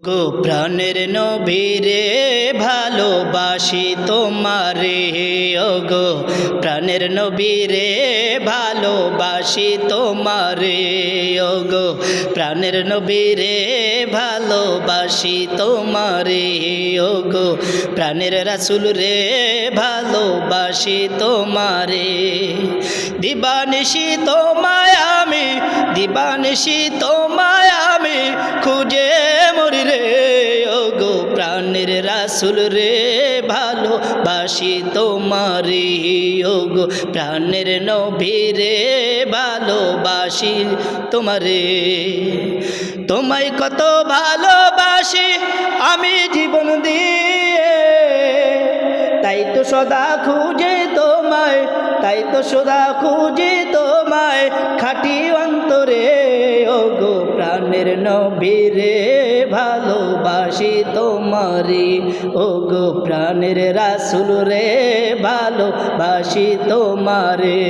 গো প্রাণের নবীরে ভালোবাসি তোমারে, ও গো প্রাণের নবীরে ভালোবাসি তোমারে, ও গো প্রাণের নবীরে ভালোবাসি তোমারে, ও গো প্রাণের রাসূল রে ভালোবাসি তোমারে। দিবানিশি তোমায় আমি, দিবানিশি তোমায় আমি খুঁজে মরি রে, ও গো প্রাণের রাসূল রে ভালোবাসি তোমারে, ও গো প্রাণের নবী রে ভালোবাসি তোমারে। তোমায় কত ভালোবাসি আমি জীবন দিয়ে, তাই তো সদা খুঁজে তোমায়, তাই তো সদা খুঁজে তোমায় খাটি অন্তরে, ও গো প্রাণের নবী রে ভালোবাসি তোমারে, ও গো প্রাণের রাসূল রে ভালোবাসি তোমারে।